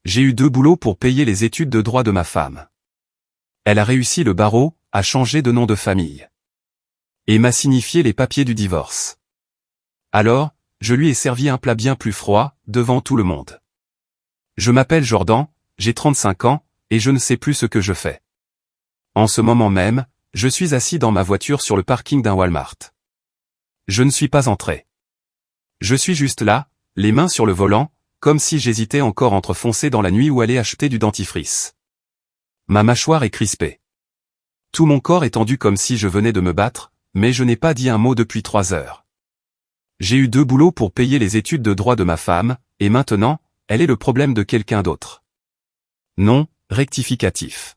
J'ai eu 2 boulots pour payer les études de droit de ma femme. Elle a réussi le barreau, a changé de nom de famille. Et m'a signifié les papiers du divorce. Alors, je lui ai servi un plat bien plus froid, devant tout le monde. Je m'appelle Jordan, j'ai 35 ans, et je ne sais plus ce que je fais. En ce moment même, je suis assis dans ma voiture sur le parking d'un Walmart. Je ne suis pas entré. Je suis juste là, les mains sur le volant, comme si j'hésitais encore entre foncer dans la nuit ou aller acheter du dentifrice. Ma mâchoire est crispée. Tout mon corps est tendu comme si je venais de me battre, mais je n'ai pas dit un mot depuis 3 heures. J'ai eu 2 boulots pour payer les études de droit de ma femme, et maintenant, elle est le problème de quelqu'un d'autre. Non, rectificatif.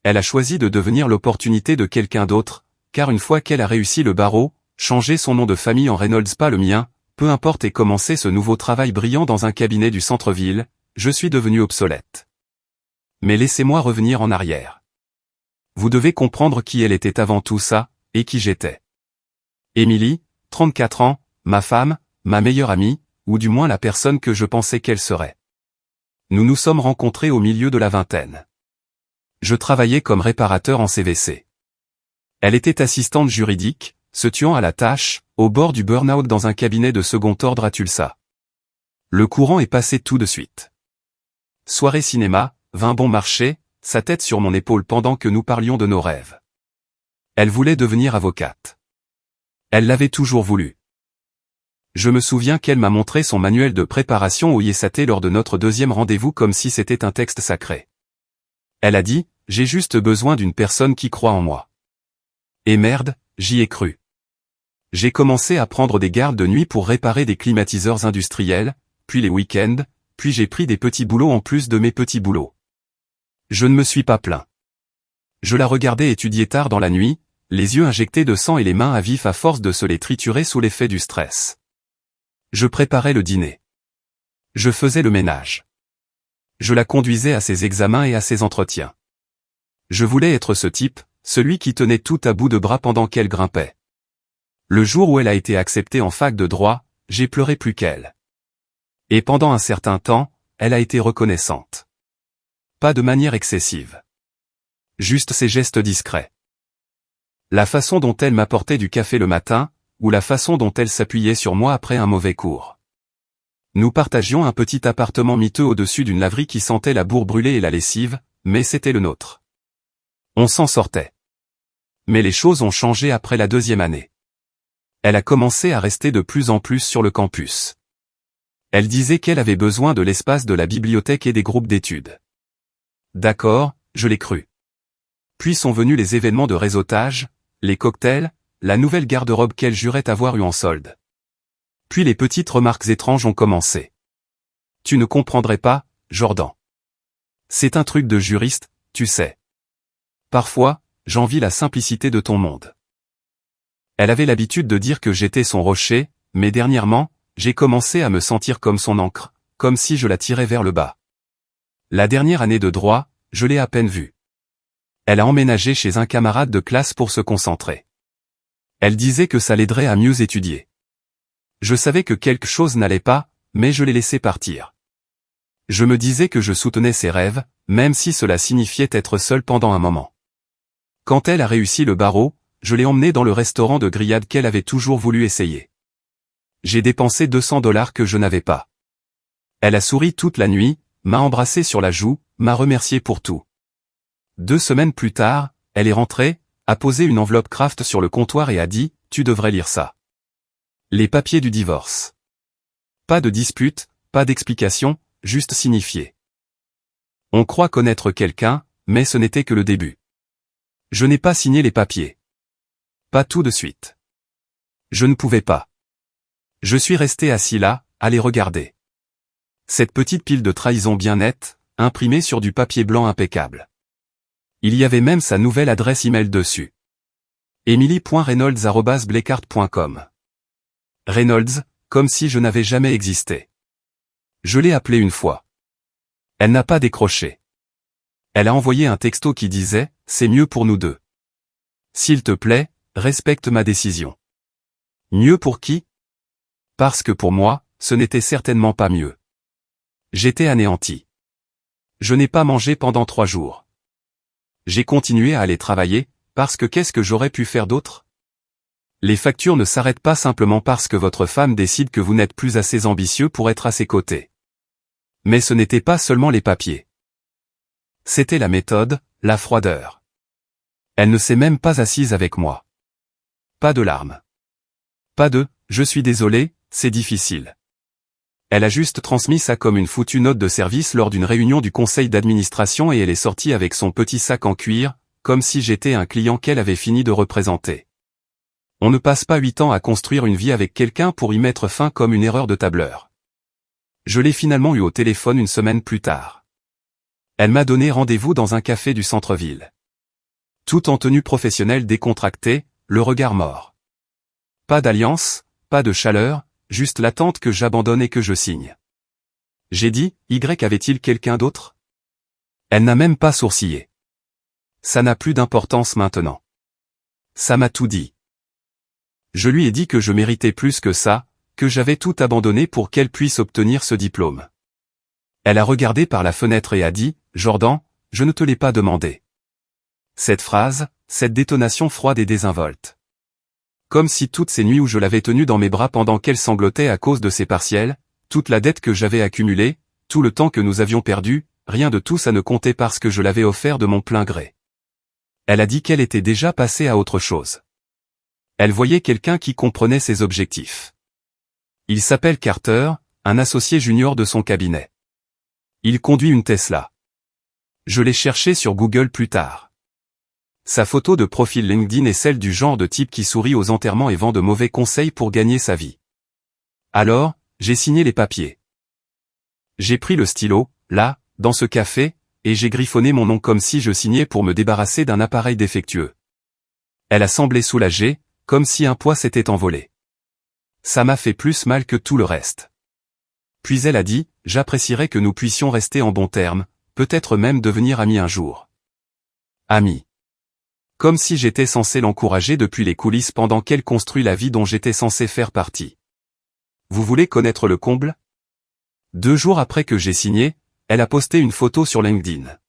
Elle a choisi de devenir l'opportunité de quelqu'un d'autre, car une fois qu'elle a réussi le barreau, changer son nom de famille en Reynolds pas le mien, peu importe et commencer ce nouveau travail brillant dans un cabinet du centre-ville, je suis devenu obsolète. Mais laissez-moi revenir en arrière. Vous devez comprendre qui elle était avant tout ça, et qui j'étais. Émilie, 34 ans, ma femme, ma meilleure amie, ou du moins la personne que je pensais qu'elle serait. Nous nous sommes rencontrés au milieu de la vingtaine. Je travaillais comme réparateur en CVC. Elle était assistante juridique, se tuant à la tâche, au bord du burn-out dans un cabinet de second ordre à Tulsa. Le courant est passé tout de suite. Soirée cinéma, vin bon marché, sa tête sur mon épaule pendant que nous parlions de nos rêves. Elle voulait devenir avocate. Elle l'avait toujours voulu. Je me souviens qu'elle m'a montré son manuel de préparation au ISAT lors de notre 2e rendez-vous comme si c'était un texte sacré. Elle a dit, « J'ai juste besoin d'une personne qui croit en moi. » Et merde, j'y ai cru. J'ai commencé à prendre des gardes de nuit pour réparer des climatiseurs industriels, puis les week-ends, puis j'ai pris des petits boulots en plus de mes petits boulots. Je ne me suis pas plaint. Je la regardais étudier tard dans la nuit, les yeux injectés de sang et les mains à vif à force de se les triturer sous l'effet du stress. Je préparais le dîner. Je faisais le ménage. Je la conduisais à ses examens et à ses entretiens. Je voulais être ce type, celui qui tenait tout à bout de bras pendant qu'elle grimpait. Le jour où elle a été acceptée en fac de droit, j'ai pleuré plus qu'elle. Et pendant un certain temps, elle a été reconnaissante. Pas de manière excessive. Juste ses gestes discrets. La façon dont elle m'apportait du café le matin, ou la façon dont elle s'appuyait sur moi après un mauvais cours. Nous partagions un petit appartement miteux au-dessus d'une laverie qui sentait la bourre brûlée et la lessive, mais c'était le nôtre. On s'en sortait. Mais les choses ont changé après la 2e année. Elle a commencé à rester de plus en plus sur le campus. Elle disait qu'elle avait besoin de l'espace de la bibliothèque et des groupes d'études. D'accord, je l'ai cru. Puis sont venus les événements de réseautage, les cocktails, la nouvelle garde-robe qu'elle jurait avoir eue en solde. Puis les petites remarques étranges ont commencé. Tu ne comprendrais pas, Jordan. C'est un truc de juriste, tu sais. Parfois, j'envie la simplicité de ton monde. Elle avait l'habitude de dire que j'étais son rocher, mais dernièrement, j'ai commencé à me sentir comme son ancre, comme si je la tirais vers le bas. La dernière année de droit, je l'ai à peine vue. Elle a emménagé chez un camarade de classe pour se concentrer. Elle disait que ça l'aiderait à mieux étudier. Je savais que quelque chose n'allait pas, mais je l'ai laissé partir. Je me disais que je soutenais ses rêves, même si cela signifiait être seul pendant un moment. Quand elle a réussi le barreau, je l'ai emmenée dans le restaurant de grillade qu'elle avait toujours voulu essayer. J'ai dépensé $200 que je n'avais pas. Elle a souri toute la nuit, m'a embrassé sur la joue, m'a remercié pour tout. 2 semaines plus tard, elle est rentrée, a posé une enveloppe Kraft sur le comptoir et a dit, « Tu devrais lire ça. » Les papiers du divorce. Pas de dispute, pas d'explication, juste signifié. On croit connaître quelqu'un, mais ce n'était que le début. Je n'ai pas signé les papiers. Pas tout de suite. Je ne pouvais pas. Je suis resté assis là, à les regarder. Cette petite pile de trahison bien nette, imprimée sur du papier blanc impeccable. Il y avait même sa nouvelle adresse email dessus. emily.reynolds@blekart.com. Reynolds, comme si je n'avais jamais existé. Je l'ai appelée une fois. Elle n'a pas décroché. Elle a envoyé un texto qui disait, « C'est mieux pour nous deux. S'il te plaît, respecte ma décision. » Mieux pour qui? Parce que pour moi, ce n'était certainement pas mieux. J'étais anéanti. Je n'ai pas mangé pendant 3 jours. J'ai continué à aller travailler, parce que qu'est-ce que j'aurais pu faire d'autre? Les factures ne s'arrêtent pas simplement parce que votre femme décide que vous n'êtes plus assez ambitieux pour être à ses côtés. Mais ce n'était pas seulement les papiers. C'était la méthode, la froideur. Elle ne s'est même pas assise avec moi. Pas de larmes. Pas de « je suis désolé, c'est difficile ». Elle a juste transmis ça comme une foutue note de service lors d'une réunion du conseil d'administration et elle est sortie avec son petit sac en cuir, comme si j'étais un client qu'elle avait fini de représenter. On ne passe pas 8 ans à construire une vie avec quelqu'un pour y mettre fin comme une erreur de tableur. Je l'ai finalement eu au téléphone une semaine plus tard. Elle m'a donné rendez-vous dans un café du centre-ville. Tout en tenue professionnelle décontractée, le regard mort. Pas d'alliance, pas de chaleur, juste l'attente que j'abandonne et que je signe. J'ai dit, avait-il quelqu'un d'autre? Elle n'a même pas sourcillé. Ça n'a plus d'importance maintenant. Ça m'a tout dit. Je lui ai dit que je méritais plus que ça, que j'avais tout abandonné pour qu'elle puisse obtenir ce diplôme. Elle a regardé par la fenêtre et a dit, « Jordan, je ne te l'ai pas demandé. » Cette phrase, cette détonation froide et désinvolte. Comme si toutes ces nuits où je l'avais tenue dans mes bras pendant qu'elle sanglotait à cause de ses partiels, toute la dette que j'avais accumulée, tout le temps que nous avions perdu, rien de tout ça ne comptait parce que je l'avais offert de mon plein gré. Elle a dit qu'elle était déjà passée à autre chose. Elle voyait quelqu'un qui comprenait ses objectifs. Il s'appelle Carter, un associé junior de son cabinet. Il conduit une Tesla. Je l'ai cherché sur Google plus tard. Sa photo de profil LinkedIn est celle du genre de type qui sourit aux enterrements et vend de mauvais conseils pour gagner sa vie. Alors, j'ai signé les papiers. J'ai pris le stylo, là, dans ce café, et j'ai griffonné mon nom comme si je signais pour me débarrasser d'un appareil défectueux. Elle a semblé soulagée, comme si un poids s'était envolé. Ça m'a fait plus mal que tout le reste. Puis elle a dit, j'apprécierais que nous puissions rester en bons termes, peut-être même devenir amis un jour. Amis. Comme si j'étais censé l'encourager depuis les coulisses pendant qu'elle construit la vie dont j'étais censé faire partie. Vous voulez connaître le comble? 2 jours après que j'ai signé, elle a posté une photo sur LinkedIn.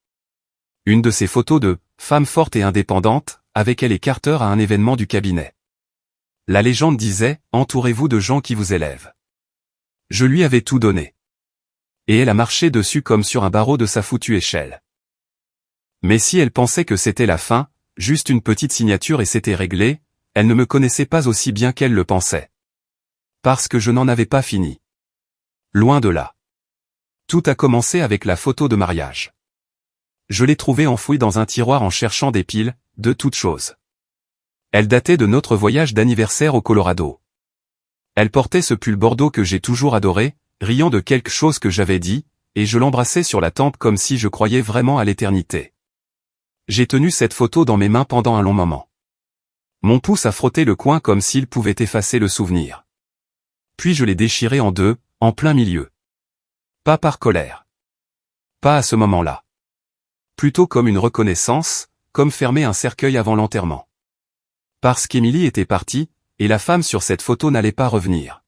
Une de ces photos de « femme forte et indépendante » avec elle et Carter à un événement du cabinet. La légende disait « entourez-vous de gens qui vous élèvent ». Je lui avais tout donné. Et elle a marché dessus comme sur un barreau de sa foutue échelle. Mais si elle pensait que c'était la fin, juste une petite signature et c'était réglé, elle ne me connaissait pas aussi bien qu'elle le pensait. Parce que je n'en avais pas fini. Loin de là. Tout a commencé avec la photo de mariage. Je l'ai trouvée enfouie dans un tiroir en cherchant des piles, de toutes choses. Elle datait de notre voyage d'anniversaire au Colorado. Elle portait ce pull bordeaux que j'ai toujours adoré, riant de quelque chose que j'avais dit, et je l'embrassais sur la tempe comme si je croyais vraiment à l'éternité. J'ai tenu cette photo dans mes mains pendant un long moment. Mon pouce a frotté le coin comme s'il pouvait effacer le souvenir. Puis je l'ai déchiré en deux, en plein milieu. Pas par colère. Pas à ce moment-là. Plutôt comme une reconnaissance, comme fermer un cercueil avant l'enterrement. Parce qu'Émilie était partie, et la femme sur cette photo n'allait pas revenir.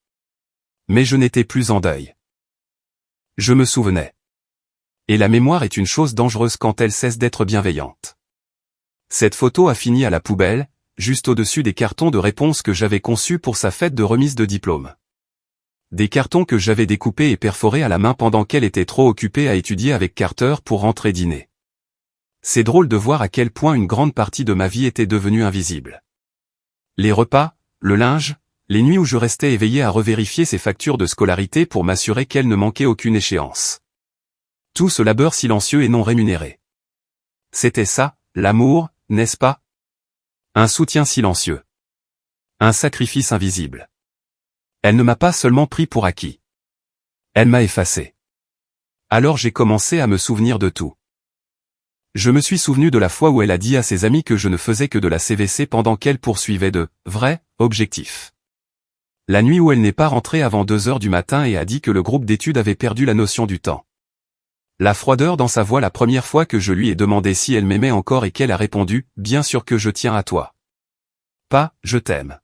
Mais je n'étais plus en deuil. Je me souvenais. Et la mémoire est une chose dangereuse quand elle cesse d'être bienveillante. Cette photo a fini à la poubelle, juste au-dessus des cartons de réponse que j'avais conçus pour sa fête de remise de diplôme. Des cartons que j'avais découpés et perforés à la main pendant qu'elle était trop occupée à étudier avec Carter pour rentrer dîner. C'est drôle de voir à quel point une grande partie de ma vie était devenue invisible. Les repas, le linge, les nuits où je restais éveillé à revérifier ses factures de scolarité pour m'assurer qu'elle ne manquait aucune échéance. Tout ce labeur silencieux et non rémunéré. C'était ça, l'amour, n'est-ce pas? Un soutien silencieux. Un sacrifice invisible. Elle ne m'a pas seulement pris pour acquis. Elle m'a effacé. Alors j'ai commencé à me souvenir de tout. Je me suis souvenu de la fois où elle a dit à ses amis que je ne faisais que de la CVC pendant qu'elle poursuivait de vrais objectifs. La nuit où elle n'est pas rentrée avant 2 heures du matin et a dit que le groupe d'études avait perdu la notion du temps. La froideur dans sa voix la première fois que je lui ai demandé si elle m'aimait encore et qu'elle a répondu « Bien sûr que je tiens à toi ». Pas « Je t'aime ».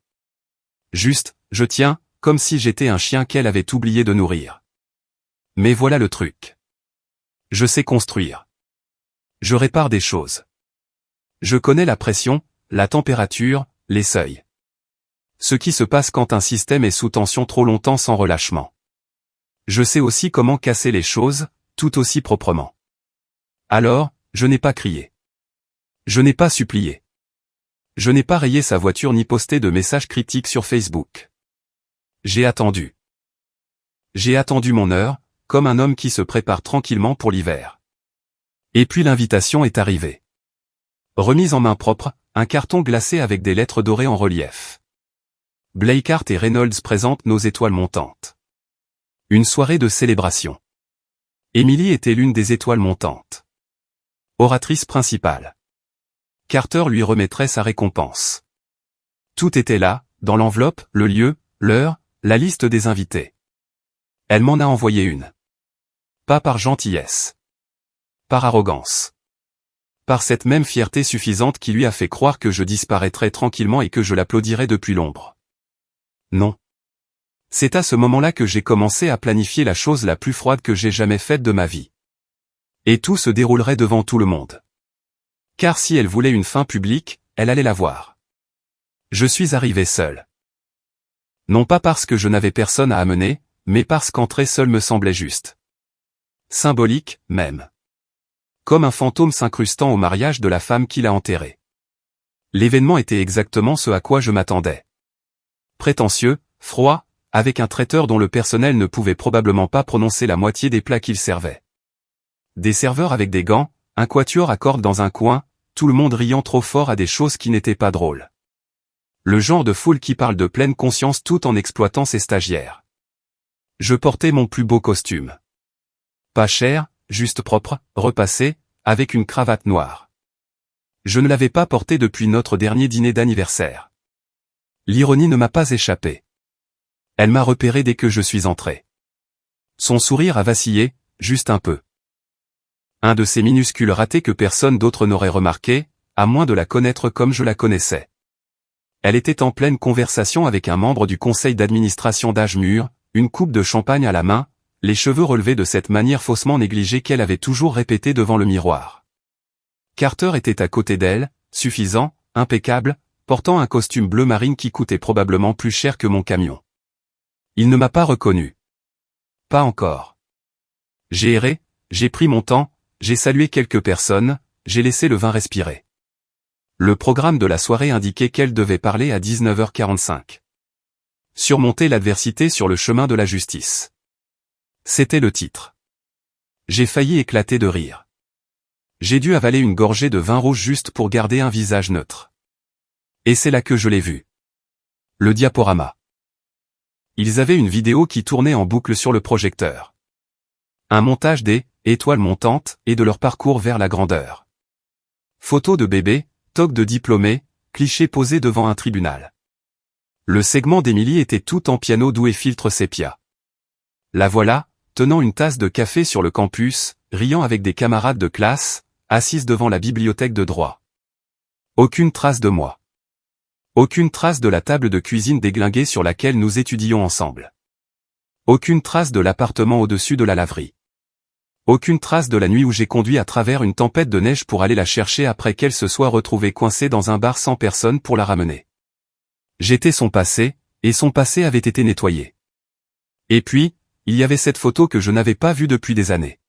Juste « Je tiens », comme si j'étais un chien qu'elle avait oublié de nourrir. Mais voilà le truc. Je sais construire. Je répare des choses. Je connais la pression, la température, les seuils. Ce qui se passe quand un système est sous tension trop longtemps sans relâchement. Je sais aussi comment casser les choses, tout aussi proprement. Alors, je n'ai pas crié. Je n'ai pas supplié. Je n'ai pas rayé sa voiture ni posté de messages critiques sur Facebook. J'ai attendu. J'ai attendu mon heure, comme un homme qui se prépare tranquillement pour l'hiver. Et puis l'invitation est arrivée. Remise en main propre, un carton glacé avec des lettres dorées en relief. Blakeart et Reynolds présentent nos étoiles montantes. Une soirée de célébration. Emily était l'une des étoiles montantes. Oratrice principale. Carter lui remettrait sa récompense. Tout était là, dans l'enveloppe, le lieu, l'heure, la liste des invités. Elle m'en a envoyé une. Pas par gentillesse. Par arrogance. Par cette même fierté suffisante qui lui a fait croire que je disparaîtrais tranquillement et que je l'applaudirais depuis l'ombre. Non. C'est à ce moment-là que j'ai commencé à planifier la chose la plus froide que j'ai jamais faite de ma vie. Et tout se déroulerait devant tout le monde. Car si elle voulait une fin publique, elle allait la voir. Je suis arrivé seul. Non pas parce que je n'avais personne à amener, mais parce qu'entrer seul me semblait juste. Symbolique, même. Comme un fantôme s'incrustant au mariage de la femme qui l'a enterré. L'événement était exactement ce à quoi je m'attendais. Prétentieux, froid, avec un traiteur dont le personnel ne pouvait probablement pas prononcer la moitié des plats qu'il servait. Des serveurs avec des gants, un quatuor à cordes dans un coin, tout le monde riant trop fort à des choses qui n'étaient pas drôles. Le genre de foule qui parle de pleine conscience tout en exploitant ses stagiaires. Je portais mon plus beau costume. Pas cher, juste propre, repassé, avec une cravate noire. Je ne l'avais pas porté depuis notre dernier dîner d'anniversaire. L'ironie ne m'a pas échappé. Elle m'a repéré dès que je suis entré. Son sourire a vacillé, juste un peu. Un de ces minuscules ratés que personne d'autre n'aurait remarqué, à moins de la connaître comme je la connaissais. Elle était en pleine conversation avec un membre du conseil d'administration d'âge mûr, une coupe de champagne à la main, les cheveux relevés de cette manière faussement négligée qu'elle avait toujours répétée devant le miroir. Carter était à côté d'elle, suffisant, impeccable, portant un costume bleu marine qui coûtait probablement plus cher que mon camion. Il ne m'a pas reconnu. Pas encore. J'ai erré, j'ai pris mon temps, j'ai salué quelques personnes, j'ai laissé le vin respirer. Le programme de la soirée indiquait qu'elle devait parler à 19h45. Surmonter l'adversité sur le chemin de la justice. C'était le titre. J'ai failli éclater de rire. J'ai dû avaler une gorgée de vin rouge juste pour garder un visage neutre. Et c'est là que je l'ai vu. Le diaporama. Ils avaient une vidéo qui tournait en boucle sur le projecteur. Un montage des étoiles montantes et de leur parcours vers la grandeur. Photos de bébés, toques de diplômés, clichés posés devant un tribunal. Le segment d'Emily était tout en piano doux et filtre sépia. La voilà, tenant une tasse de café sur le campus, riant avec des camarades de classe, assise devant la bibliothèque de droit. Aucune trace de moi. Aucune trace de la table de cuisine déglinguée sur laquelle nous étudions ensemble. Aucune trace de l'appartement au-dessus de la laverie. Aucune trace de la nuit où j'ai conduit à travers une tempête de neige pour aller la chercher après qu'elle se soit retrouvée coincée dans un bar sans personne pour la ramener. J'étais son passé, et son passé avait été nettoyé. Et puis, il y avait cette photo que je n'avais pas vue depuis des années.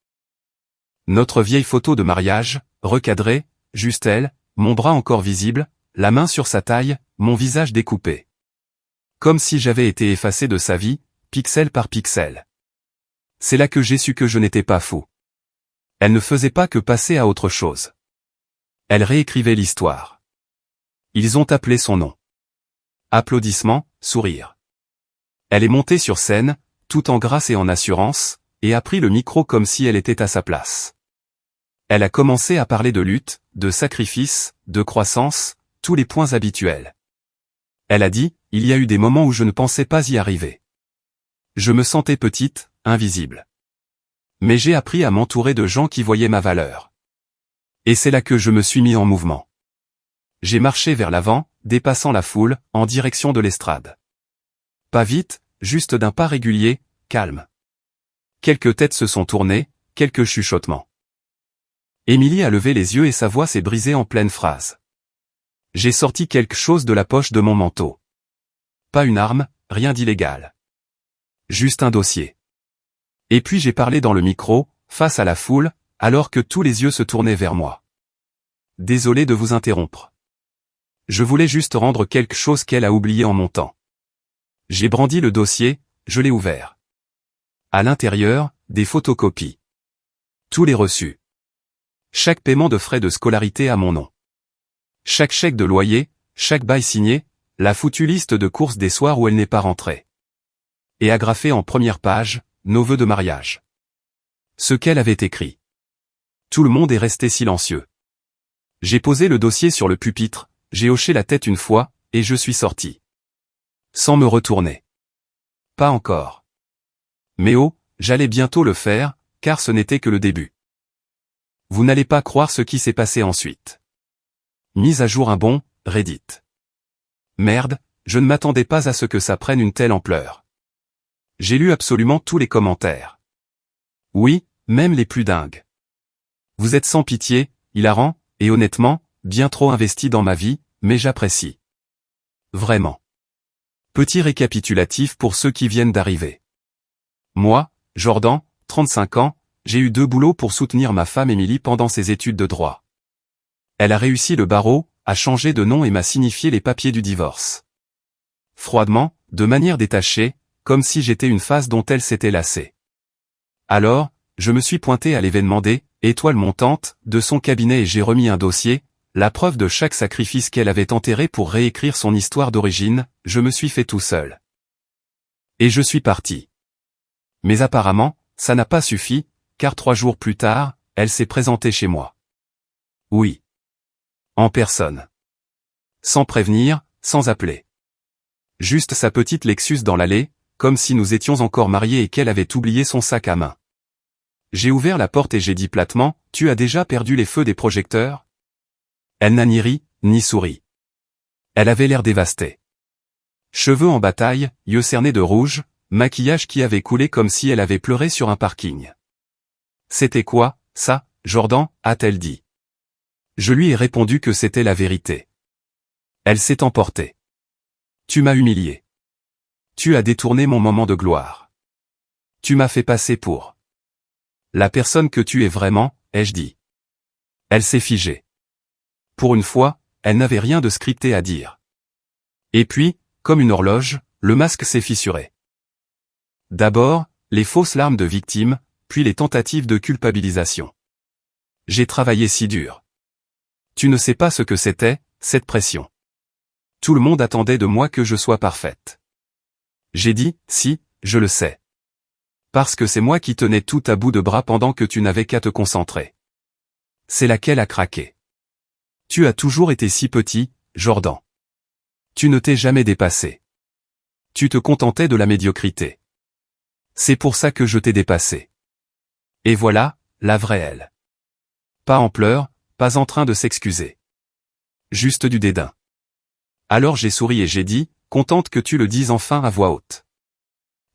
Notre vieille photo de mariage, recadrée, juste elle, mon bras encore visible, la main sur sa taille, mon visage découpé. Comme si j'avais été effacé de sa vie, pixel par pixel. C'est là que j'ai su que je n'étais pas fou. Elle ne faisait pas que passer à autre chose. Elle réécrivait l'histoire. Ils ont appelé son nom. Applaudissements, sourires. Elle est montée sur scène, tout en grâce et en assurance, et a pris le micro comme si elle était à sa place. Elle a commencé à parler de lutte, de sacrifice, de croissance, tous les points habituels. Elle a dit, il y a eu des moments où je ne pensais pas y arriver. Je me sentais petite, invisible. Mais j'ai appris à m'entourer de gens qui voyaient ma valeur. Et c'est là que je me suis mis en mouvement. J'ai marché vers l'avant, dépassant la foule, en direction de l'estrade. Pas vite, juste d'un pas régulier, calme. Quelques têtes se sont tournées, quelques chuchotements. Émilie a levé les yeux et sa voix s'est brisée en pleine phrase. J'ai sorti quelque chose de la poche de mon manteau. Pas une arme, rien d'illégal. Juste un dossier. Et puis j'ai parlé dans le micro, face à la foule, alors que tous les yeux se tournaient vers moi. Désolé de vous interrompre. Je voulais juste rendre quelque chose qu'elle a oublié en montant. J'ai brandi le dossier, je l'ai ouvert. À l'intérieur, des photocopies. Tous les reçus. Chaque paiement de frais de scolarité à mon nom. Chaque chèque de loyer, chaque bail signé, la foutue liste de courses des soirs où elle n'est pas rentrée. Et agrafé en première page, nos vœux de mariage. Ce qu'elle avait écrit. Tout le monde est resté silencieux. J'ai posé le dossier sur le pupitre, j'ai hoché la tête une fois, et je suis sorti. Sans me retourner. Pas encore. Mais oh, j'allais bientôt le faire, car ce n'était que le début. Vous n'allez pas croire ce qui s'est passé ensuite. Mise à jour un bon, Reddit. Merde, je ne m'attendais pas à ce que ça prenne une telle ampleur. J'ai lu absolument tous les commentaires. Oui, même les plus dingues. Vous êtes sans pitié, hilarant, et honnêtement, bien trop investi dans ma vie, mais j'apprécie. Vraiment. Petit récapitulatif pour ceux qui viennent d'arriver. Moi, Jordan, 35 ans, j'ai eu 2 boulots pour soutenir ma femme Émilie pendant ses études de droit. Elle a réussi le barreau, a changé de nom et m'a signifié les papiers du divorce. Froidement, de manière détachée, comme si j'étais une face dont elle s'était lassée. Alors, je me suis pointé à l'événement des étoiles montantes de son cabinet et j'ai remis un dossier, la preuve de chaque sacrifice qu'elle avait enterré pour réécrire son histoire d'origine, je me suis fait tout seul. Et je suis parti. Mais apparemment, ça n'a pas suffi, car 3 jours plus tard, elle s'est présentée chez moi. Oui. En personne. Sans prévenir, sans appeler. Juste sa petite Lexus dans l'allée, comme si nous étions encore mariés et qu'elle avait oublié son sac à main. J'ai ouvert la porte et j'ai dit platement, « Tu as déjà perdu les feux des projecteurs ?» Elle n'a ni ri, ni souri. Elle avait l'air dévastée. Cheveux en bataille, yeux cernés de rouge, maquillage qui avait coulé comme si elle avait pleuré sur un parking. « C'était quoi, ça, Jordan ?» a-t-elle dit. Je lui ai répondu que c'était la vérité. Elle s'est emportée. Tu m'as humilié. Tu as détourné mon moment de gloire. Tu m'as fait passer pour la personne que tu es vraiment, ai-je dit. Elle s'est figée. Pour une fois, elle n'avait rien de scripté à dire. Et puis, comme une horloge, le masque s'est fissuré. D'abord, les fausses larmes de victime, puis les tentatives de culpabilisation. J'ai travaillé si dur. Tu ne sais pas ce que c'était, cette pression. Tout le monde attendait de moi que je sois parfaite. J'ai dit, si, je le sais. Parce que c'est moi qui tenais tout à bout de bras pendant que tu n'avais qu'à te concentrer. C'est laquelle a craqué. Tu as toujours été si petit, Jordan. Tu ne t'es jamais dépassé. Tu te contentais de la médiocrité. C'est pour ça que je t'ai dépassé. Et voilà, la vraie elle. Pas en pleurs, pas en train de s'excuser. Juste du dédain. Alors j'ai souri et j'ai dit, contente que tu le dises enfin à voix haute.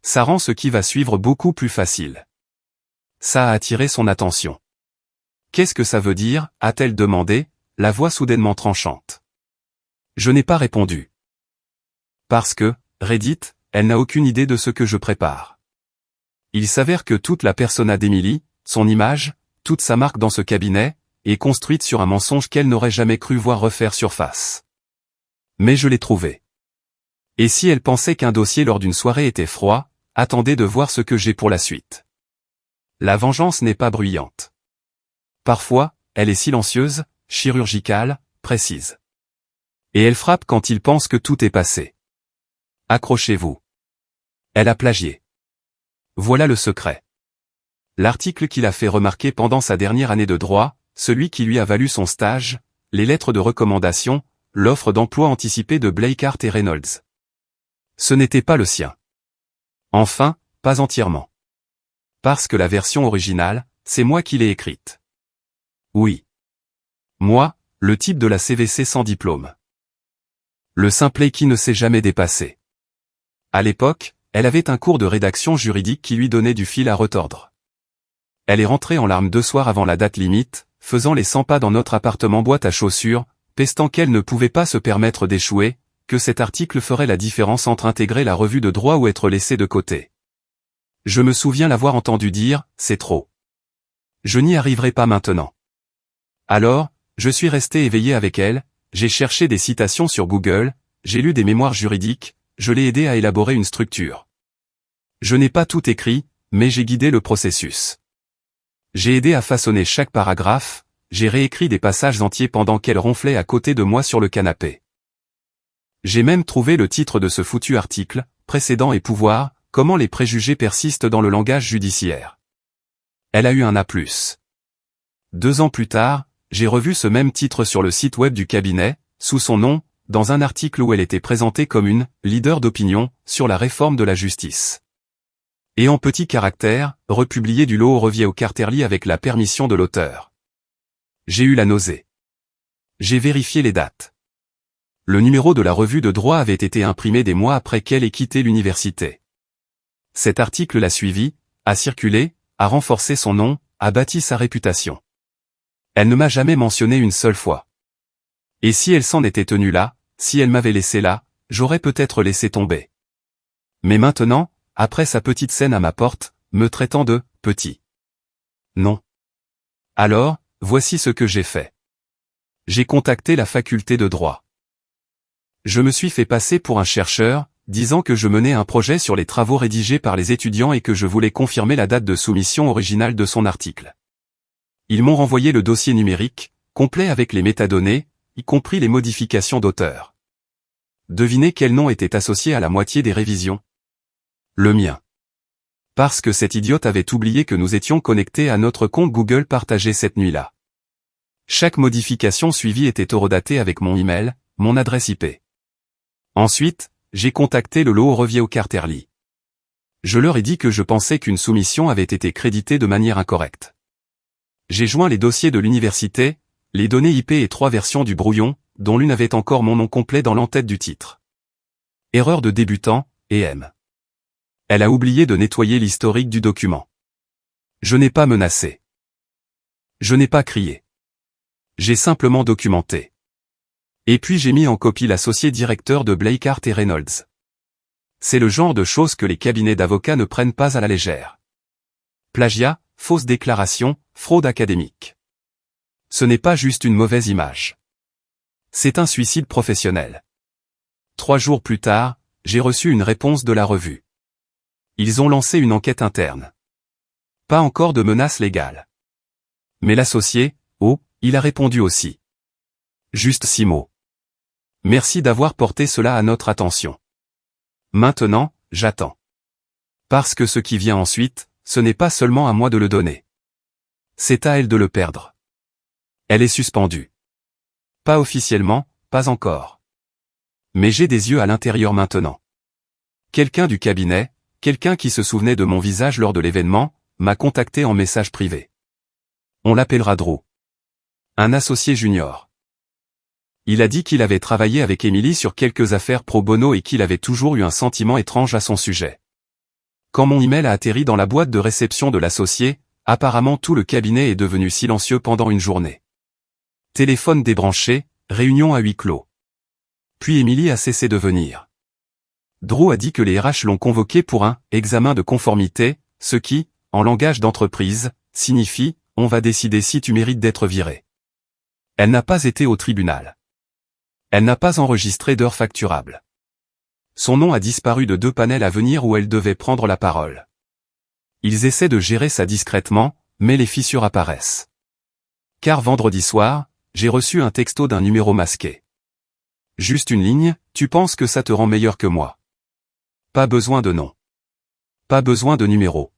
Ça rend ce qui va suivre beaucoup plus facile. Ça a attiré son attention. Qu'est-ce que ça veut dire, a-t-elle demandé, la voix soudainement tranchante. Je n'ai pas répondu. Parce que, Reddit, elle n'a aucune idée de ce que je prépare. Il s'avère que toute la persona d'Émilie, son image, toute sa marque dans ce cabinet, est construite sur un mensonge qu'elle n'aurait jamais cru voir refaire surface. Mais je l'ai trouvé. Et si elle pensait qu'un dossier lors d'une soirée était froid, attendez de voir ce que j'ai pour la suite. La vengeance n'est pas bruyante. Parfois, elle est silencieuse, chirurgicale, précise. Et elle frappe quand il pense que tout est passé. Accrochez-vous. Elle a plagié. Voilà le secret. L'article qu'il a fait remarquer pendant sa dernière année de droit, celui qui lui a valu son stage, les lettres de recommandation, l'offre d'emploi anticipée de Blakehart et Reynolds. Ce n'était pas le sien. Enfin, pas entièrement. Parce que la version originale, c'est moi qui l'ai écrite. Oui. Moi, le type de la CVC sans diplôme. Le simplet qui ne s'est jamais dépassé. À l'époque, elle avait un cours de rédaction juridique qui lui donnait du fil à retordre. Elle est rentrée en larmes 2 soirs avant la date limite, faisant les 100 pas dans notre appartement boîte à chaussures, pestant qu'elle ne pouvait pas se permettre d'échouer, que cet article ferait la différence entre intégrer la revue de droit ou être laissé de côté. Je me souviens l'avoir entendu dire, c'est trop. Je n'y arriverai pas maintenant. Alors, je suis resté éveillé avec elle, j'ai cherché des citations sur Google, j'ai lu des mémoires juridiques, je l'ai aidé à élaborer une structure. Je n'ai pas tout écrit, mais j'ai guidé le processus. J'ai aidé à façonner chaque paragraphe, j'ai réécrit des passages entiers pendant qu'elle ronflait à côté de moi sur le canapé. J'ai même trouvé le titre de ce foutu article, Précédent et pouvoir, comment les préjugés persistent dans le langage judiciaire. Elle a eu un A+. 2 ans plus tard, j'ai revu ce même titre sur le site web du cabinet, sous son nom, dans un article où elle était présentée comme une « leader d'opinion » sur la réforme de la justice. Et en petits caractères, republié du lot au Revier au Carterly avec la permission de l'auteur. J'ai eu la nausée. J'ai vérifié les dates. Le numéro de la revue de droit avait été imprimé des mois après qu'elle ait quitté l'université. Cet article l'a suivi, a circulé, a renforcé son nom, a bâti sa réputation. Elle ne m'a jamais mentionné une seule fois. Et si elle s'en était tenue là, si elle m'avait laissé là, j'aurais peut-être laissé tomber. Mais maintenant, après sa petite scène à ma porte, me traitant de « petit ». Non. Alors, voici ce que j'ai fait. J'ai contacté la faculté de droit. Je me suis fait passer pour un chercheur, disant que je menais un projet sur les travaux rédigés par les étudiants et que je voulais confirmer la date de soumission originale de son article. Ils m'ont renvoyé le dossier numérique, complet avec les métadonnées, y compris les modifications d'auteur. Devinez quel nom était associé à la moitié des révisions. Le mien. Parce que cette idiote avait oublié que nous étions connectés à notre compte Google partagé cette nuit-là. Chaque modification suivie était horodatée avec mon email, mon adresse IP. Ensuite, j'ai contacté le lot au Revier au Carterly. Je leur ai dit que je pensais qu'une soumission avait été créditée de manière incorrecte. J'ai joint les dossiers de l'université, les données IP et 3 versions du brouillon, dont l'une avait encore mon nom complet dans l'entête du titre. Erreur de débutant, EM. Elle a oublié de nettoyer l'historique du document. Je n'ai pas menacé. Je n'ai pas crié. J'ai simplement documenté. Et puis j'ai mis en copie l'associé directeur de Blakehart et Reynolds. C'est le genre de choses que les cabinets d'avocats ne prennent pas à la légère. Plagiat, fausse déclaration, fraude académique. Ce n'est pas juste une mauvaise image. C'est un suicide professionnel. 3 jours plus tard, j'ai reçu une réponse de la revue. Ils ont lancé une enquête interne. Pas encore de menace légale. Mais l'associé, il a répondu aussi. Juste 6 mots. Merci d'avoir porté cela à notre attention. Maintenant, j'attends. Parce que ce qui vient ensuite, ce n'est pas seulement à moi de le donner. C'est à elle de le perdre. Elle est suspendue. Pas officiellement, pas encore. Mais j'ai des yeux à l'intérieur maintenant. Quelqu'un du cabinet, quelqu'un qui se souvenait de mon visage lors de l'événement, m'a contacté en message privé. On l'appellera Drew. Un associé junior. Il a dit qu'il avait travaillé avec Emily sur quelques affaires pro bono et qu'il avait toujours eu un sentiment étrange à son sujet. Quand mon email a atterri dans la boîte de réception de l'associé, apparemment tout le cabinet est devenu silencieux pendant une journée. Téléphone débranché, réunion à huis clos. Puis Emily a cessé de venir. Drew a dit que les RH l'ont convoqué pour un « examen de conformité », ce qui, en langage d'entreprise, signifie « on va décider si tu mérites d'être viré ». Elle n'a pas été au tribunal. Elle n'a pas enregistré d'heures facturables. Son nom a disparu de 2 panels à venir où elle devait prendre la parole. Ils essaient de gérer ça discrètement, mais les fissures apparaissent. Car vendredi soir, j'ai reçu un texto d'un numéro masqué. Juste une ligne, tu penses que ça te rend meilleur que moi. Pas besoin de nom. Pas besoin de numéro.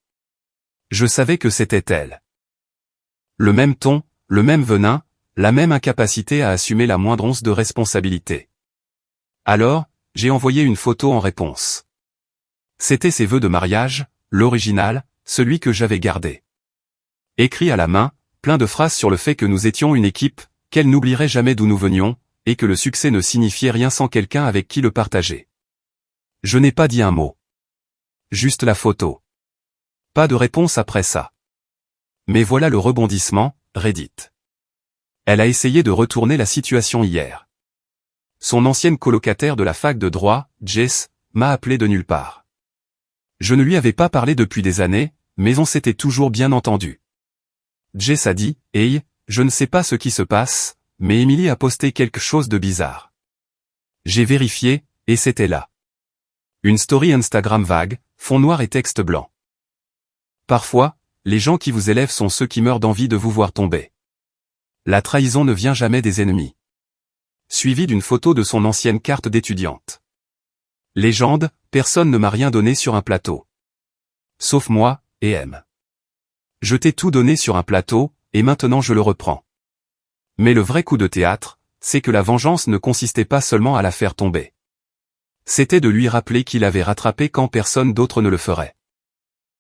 Je savais que c'était elle. Le même ton, le même venin, la même incapacité à assumer la moindre once de responsabilité. Alors, j'ai envoyé une photo en réponse. C'était ses vœux de mariage, l'original, celui que j'avais gardé. Écrit à la main, plein de phrases sur le fait que nous étions une équipe, qu'elle n'oublierait jamais d'où nous venions, et que le succès ne signifiait rien sans quelqu'un avec qui le partager. Je n'ai pas dit un mot. Juste la photo. Pas de réponse après ça. Mais voilà le rebondissement, Reddit. Elle a essayé de retourner la situation hier. Son ancienne colocataire de la fac de droit, Jess, m'a appelé de nulle part. Je ne lui avais pas parlé depuis des années, mais on s'était toujours bien entendu. Jess a dit, « Hey, je ne sais pas ce qui se passe, mais Emily a posté quelque chose de bizarre. » J'ai vérifié, et c'était là. Une story Instagram vague, fond noir et texte blanc. Parfois, les gens qui vous élèvent sont ceux qui meurent d'envie de vous voir tomber. La trahison ne vient jamais des ennemis. Suivi d'une photo de son ancienne carte d'étudiante. Légende, personne ne m'a rien donné sur un plateau. Sauf moi, et M. Je t'ai tout donné sur un plateau, et maintenant je le reprends. Mais le vrai coup de théâtre, c'est que la vengeance ne consistait pas seulement à la faire tomber. C'était de lui rappeler qu'il avait rattrapé quand personne d'autre ne le ferait.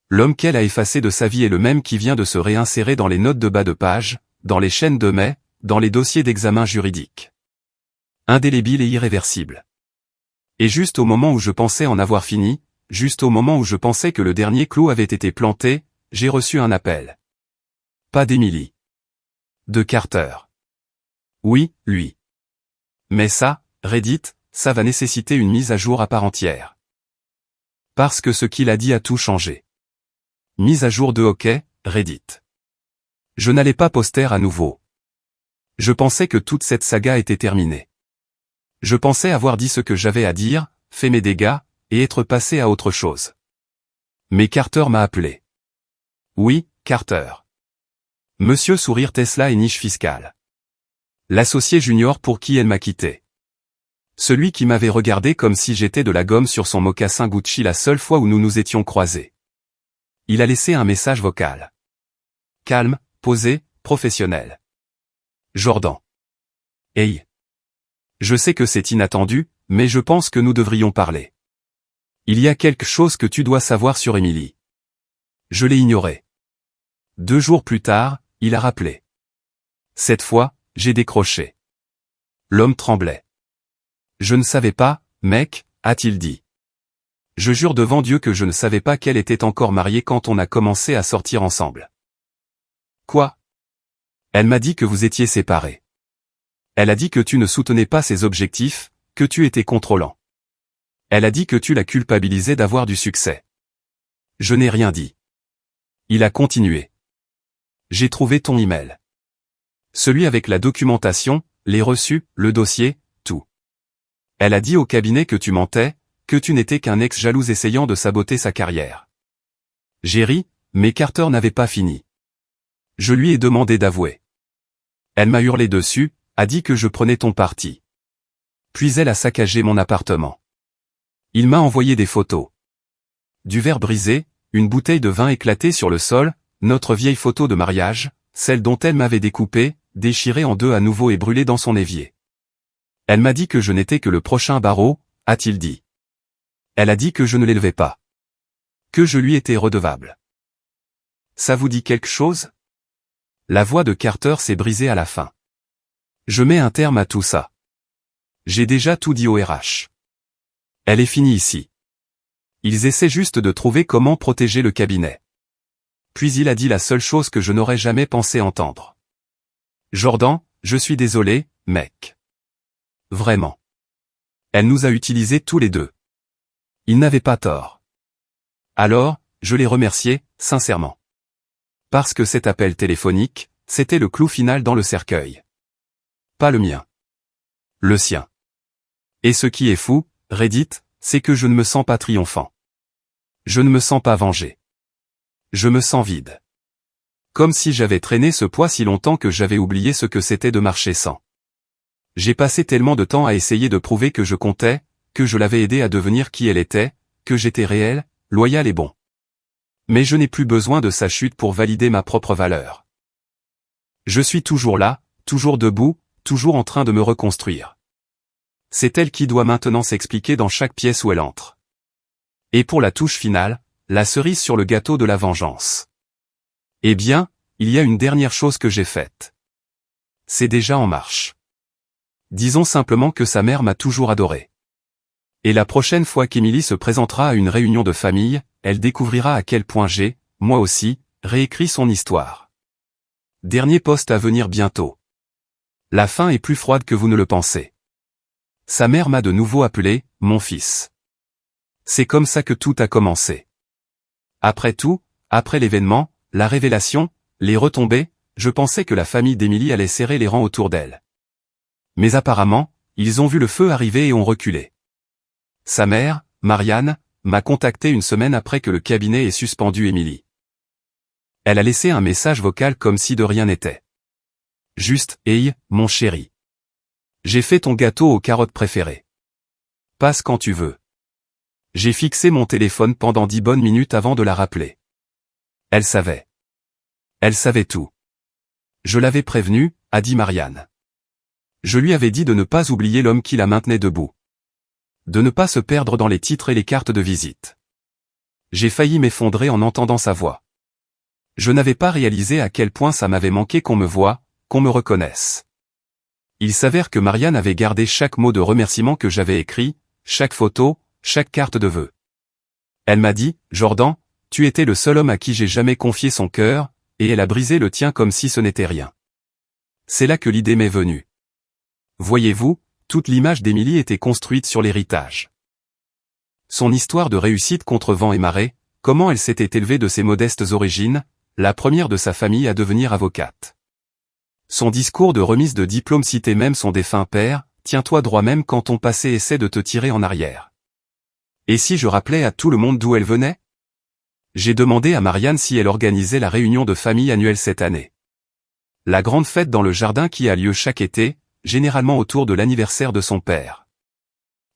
L'homme qu'elle a effacé de sa vie est le même qui vient de se réinsérer dans les notes de bas de page, dans les chaînes de mai, dans les dossiers d'examen juridique. Indélébile et irréversible. Et juste au moment où je pensais en avoir fini, juste au moment où je pensais que le dernier clou avait été planté, j'ai reçu un appel. Pas d'Emily. De Carter. Oui, lui. Mais ça, Reddit, ça va nécessiter une mise à jour à part entière. Parce que ce qu'il a dit a tout changé. Mise à jour de OK, Reddit. Je n'allais pas poster à nouveau. Je pensais que toute cette saga était terminée. Je pensais avoir dit ce que j'avais à dire, fait mes dégâts, et être passé à autre chose. Mais Carter m'a appelé. Oui, Carter. Monsieur Sourire Tesla et niche fiscale. L'associé junior pour qui elle m'a quitté. Celui qui m'avait regardé comme si j'étais de la gomme sur son mocassin Gucci la seule fois où nous nous étions croisés. Il a laissé un message vocal. Calme, posé, professionnel. Jordan. Hey. Je sais que c'est inattendu, mais je pense que nous devrions parler. Il y a quelque chose que tu dois savoir sur Emily. Je l'ai ignoré. 2 jours plus tard, il a rappelé. Cette fois, j'ai décroché. L'homme tremblait. Je ne savais pas, mec, a-t-il dit. Je jure devant Dieu que je ne savais pas qu'elle était encore mariée quand on a commencé à sortir ensemble. Quoi? Elle m'a dit que vous étiez séparés. Elle a dit que tu ne soutenais pas ses objectifs, que tu étais contrôlant. Elle a dit que tu la culpabilisais d'avoir du succès. Je n'ai rien dit. Il a continué. J'ai trouvé ton email. Celui avec la documentation, les reçus, le dossier, tout. Elle a dit au cabinet que tu mentais, que tu n'étais qu'un ex jaloux essayant de saboter sa carrière. J'ai ri, mais Carter n'avait pas fini. Je lui ai demandé d'avouer. Elle m'a hurlé dessus, a dit que je prenais ton parti. Puis elle a saccagé mon appartement. Il m'a envoyé des photos. Du verre brisé, une bouteille de vin éclatée sur le sol, notre vieille photo de mariage, celle dont elle m'avait découpée, déchirée en 2 à nouveau et brûlée dans son évier. Elle m'a dit que je n'étais que le prochain barreau, a-t-il dit. Elle a dit que je ne l'élevais pas. Que je lui étais redevable. Ça vous dit quelque chose? La voix de Carter s'est brisée à la fin. Je mets un terme à tout ça. J'ai déjà tout dit au RH. Elle est finie ici. Ils essaient juste de trouver comment protéger le cabinet. Puis il a dit la seule chose que je n'aurais jamais pensé entendre. Jordan, je suis désolé, mec. Vraiment. Elle nous a utilisés tous les deux. Il n'avait pas tort. Alors, je l'ai remercié, sincèrement. Parce que cet appel téléphonique, c'était le clou final dans le cercueil. Pas le mien. Le sien. Et ce qui est fou, Reddit, c'est que je ne me sens pas triomphant. Je ne me sens pas vengé. Je me sens vide. Comme si j'avais traîné ce poids si longtemps que j'avais oublié ce que c'était de marcher sans. J'ai passé tellement de temps à essayer de prouver que je comptais, que je l'avais aidée à devenir qui elle était, que j'étais réel, loyal et bon. Mais je n'ai plus besoin de sa chute pour valider ma propre valeur. Je suis toujours là, toujours debout, toujours en train de me reconstruire. C'est elle qui doit maintenant s'expliquer dans chaque pièce où elle entre. Et pour la touche finale, la cerise sur le gâteau de la vengeance. Eh bien, il y a une dernière chose que j'ai faite. C'est déjà en marche. Disons simplement que sa mère m'a toujours adoré. Et la prochaine fois qu'Emily se présentera à une réunion de famille, elle découvrira à quel point j'ai, moi aussi, réécrit son histoire. Dernier post à venir bientôt. La fin est plus froide que vous ne le pensez. Sa mère m'a de nouveau appelé, mon fils. C'est comme ça que tout a commencé. Après tout, après l'événement, la révélation, les retombées, je pensais que la famille d'Émilie allait serrer les rangs autour d'elle. Mais apparemment, ils ont vu le feu arriver et ont reculé. Sa mère, Marianne, m'a contacté une semaine après que le cabinet ait suspendu Émilie. Elle a laissé un message vocal comme si de rien n'était. Juste, hey, mon chéri. J'ai fait ton gâteau aux carottes préféré. Passe quand tu veux. J'ai fixé mon téléphone pendant 10 bonnes minutes avant de la rappeler. Elle savait. Elle savait tout. Je l'avais prévenue, a dit Marianne. Je lui avais dit de ne pas oublier l'homme qui la maintenait debout. De ne pas se perdre dans les titres et les cartes de visite. J'ai failli m'effondrer en entendant sa voix. Je n'avais pas réalisé à quel point ça m'avait manqué qu'on me voie, qu'on me reconnaisse. Il s'avère que Marianne avait gardé chaque mot de remerciement que j'avais écrit, chaque photo, chaque carte de vœux. Elle m'a dit, Jordan, tu étais le seul homme à qui j'ai jamais confié son cœur, et elle a brisé le tien comme si ce n'était rien. C'est là que l'idée m'est venue. Voyez-vous, toute l'image d'Émilie était construite sur l'héritage. Son histoire de réussite contre vent et marée, comment elle s'était élevée de ses modestes origines, la première de sa famille à devenir avocate. Son discours de remise de diplôme citait même son défunt père, tiens-toi droit même quand ton passé essaie de te tirer en arrière. Et si je rappelais à tout le monde d'où elle venait? J'ai demandé à Marianne si elle organisait la réunion de famille annuelle cette année. La grande fête dans le jardin qui a lieu chaque été, généralement autour de l'anniversaire de son père.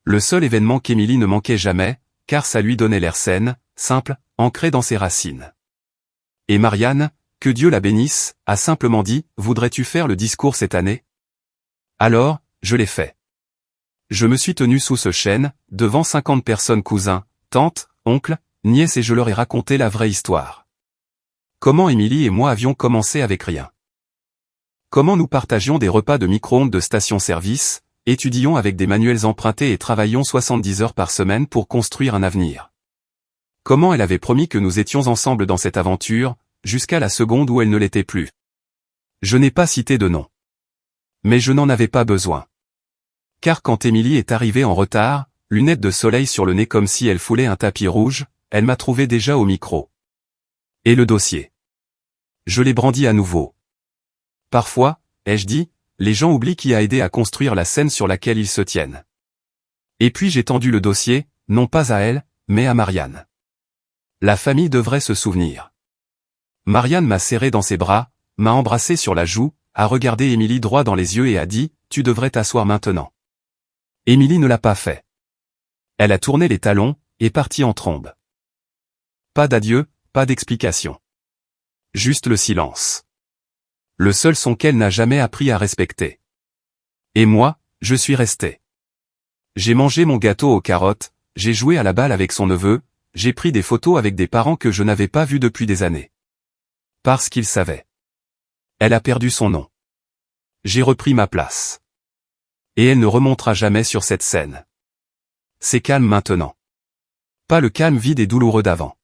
Le seul événement qu'Émilie ne manquait jamais, car ça lui donnait l'air saine, simple, ancré dans ses racines. Et Marianne, que Dieu la bénisse, a simplement dit, voudrais-tu faire le discours cette année? Alors, je l'ai fait. Je me suis tenu sous ce chêne, devant 50 personnes cousins, tantes, oncles, nièces et je leur ai raconté la vraie histoire. Comment Émilie et moi avions commencé avec rien. Comment nous partagions des repas de micro-ondes de station-service, étudions avec des manuels empruntés et travaillions 70 heures par semaine pour construire un avenir. Comment elle avait promis que nous étions ensemble dans cette aventure, jusqu'à la seconde où elle ne l'était plus. Je n'ai pas cité de nom. Mais je n'en avais pas besoin. Car quand Émilie est arrivée en retard, lunettes de soleil sur le nez comme si elle foulait un tapis rouge, elle m'a trouvé déjà au micro. Et le dossier. Je l'ai brandi à nouveau. Parfois, ai-je dit, les gens oublient qui a aidé à construire la scène sur laquelle ils se tiennent. Et puis j'ai tendu le dossier, non pas à elle, mais à Marianne. La famille devrait se souvenir. Marianne m'a serré dans ses bras, m'a embrassé sur la joue, a regardé Émilie droit dans les yeux et a dit, tu devrais t'asseoir maintenant. Émilie ne l'a pas fait. Elle a tourné les talons, et partie en trombe. Pas d'adieu, pas d'explication. Juste le silence. Le seul son qu'elle n'a jamais appris à respecter. Et moi, je suis resté. J'ai mangé mon gâteau aux carottes, j'ai joué à la balle avec son neveu, j'ai pris des photos avec des parents que je n'avais pas vus depuis des années. Parce qu'ils savaient. Elle a perdu son nom. J'ai repris ma place. Et elle ne remontera jamais sur cette scène. C'est calme maintenant. Pas le calme vide et douloureux d'avant.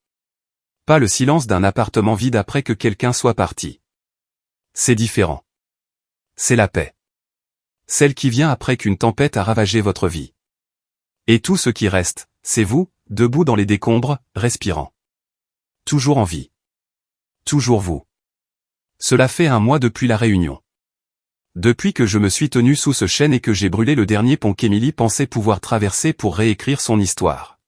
Pas le silence d'un appartement vide après que quelqu'un soit parti. C'est différent. C'est la paix. Celle qui vient après qu'une tempête a ravagé votre vie. Et tout ce qui reste, c'est vous, debout dans les décombres, respirant. Toujours en vie. Toujours vous. Cela fait 1 mois depuis la réunion. Depuis que je me suis tenu sous ce chêne et que j'ai brûlé le dernier pont qu'Émilie pensait pouvoir traverser pour réécrire son histoire.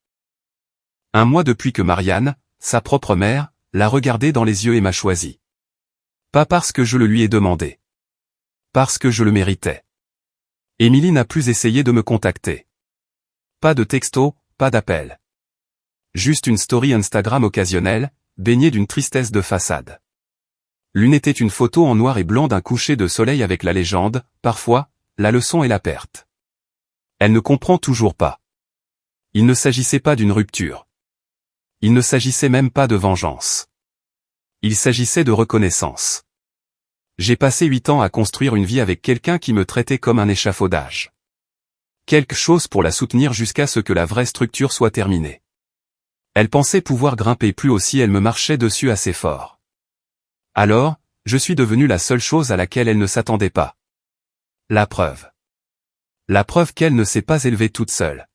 1 mois depuis que Marianne, sa propre mère, l'a regardé dans les yeux et m'a choisi. Pas parce que je le lui ai demandé. Parce que je le méritais. Émilie n'a plus essayé de me contacter. Pas de texto, pas d'appel. Juste une story Instagram occasionnelle, baignée d'une tristesse de façade. L'une était une photo en noir et blanc d'un coucher de soleil avec la légende, parfois, la leçon et la perte. Elle ne comprend toujours pas. Il ne s'agissait pas d'une rupture. Il ne s'agissait même pas de vengeance. Il s'agissait de reconnaissance. J'ai passé 8 ans à construire une vie avec quelqu'un qui me traitait comme un échafaudage. Quelque chose pour la soutenir jusqu'à ce que la vraie structure soit terminée. Elle pensait pouvoir grimper plus haut si elle me marchait dessus assez fort. Alors, je suis devenu la seule chose à laquelle elle ne s'attendait pas. La preuve. La preuve qu'elle ne s'est pas élevée toute seule.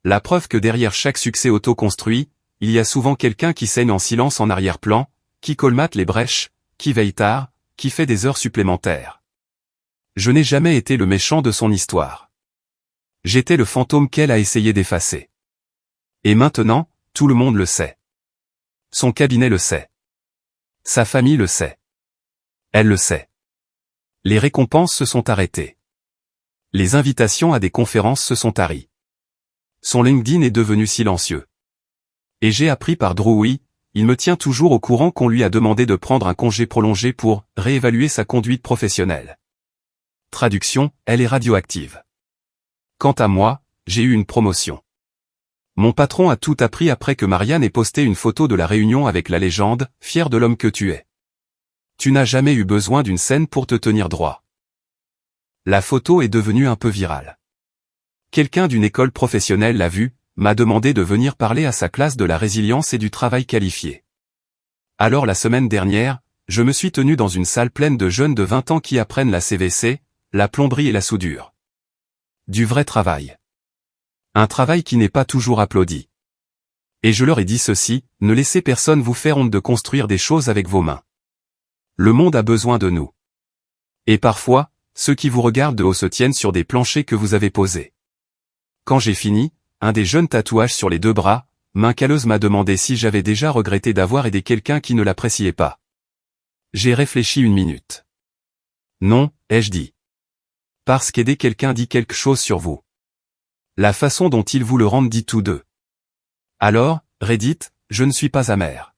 La preuve que derrière chaque succès auto-construit, il y a souvent quelqu'un qui saigne en silence en arrière-plan, qui colmate les brèches, qui veille tard, qui fait des heures supplémentaires. Je n'ai jamais été le méchant de son histoire. J'étais le fantôme qu'elle a essayé d'effacer. Et maintenant, tout le monde le sait. Son cabinet le sait. Sa famille le sait. Elle le sait. Les récompenses se sont arrêtées. Les invitations à des conférences se sont taries. Son LinkedIn est devenu silencieux. Et j'ai appris par Drew, il me tient toujours au courant qu'on lui a demandé de prendre un congé prolongé pour réévaluer sa conduite professionnelle. Traduction, elle est radioactive. Quant à moi, j'ai eu une promotion. Mon patron a tout appris après que Marianne ait posté une photo de la réunion avec la légende, fier de l'homme que tu es. Tu n'as jamais eu besoin d'une scène pour te tenir droit. La photo est devenue un peu virale. Quelqu'un d'une école professionnelle l'a vue, m'a demandé de venir parler à sa classe de la résilience et du travail qualifié. Alors la semaine dernière, je me suis tenu dans une salle pleine de jeunes de 20 ans qui apprennent la CVC, la plomberie et la soudure. Du vrai travail. Un travail qui n'est pas toujours applaudi. Et je leur ai dit ceci, ne laissez personne vous faire honte de construire des choses avec vos mains. Le monde a besoin de nous. Et parfois, ceux qui vous regardent de haut se tiennent sur des planchers que vous avez posés. Quand j'ai fini, un des jeunes tatouages sur les 2 bras, main calleuse m'a demandé si j'avais déjà regretté d'avoir aidé quelqu'un qui ne l'appréciait pas. J'ai réfléchi une minute. Non, ai-je dit. Parce qu'aider quelqu'un dit quelque chose sur vous. La façon dont ils vous le rendent dit tout d'eux. Alors, Reddit, je ne suis pas amer.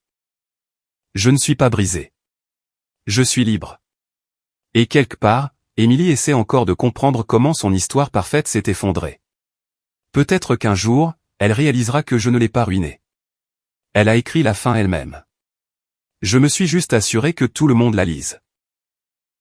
Je ne suis pas brisé. Je suis libre. Et quelque part, Emily essaie encore de comprendre comment son histoire parfaite s'est effondrée. Peut-être qu'un jour, elle réalisera que je ne l'ai pas ruinée. Elle a écrit la fin elle-même. Je me suis juste assuré que tout le monde la lise.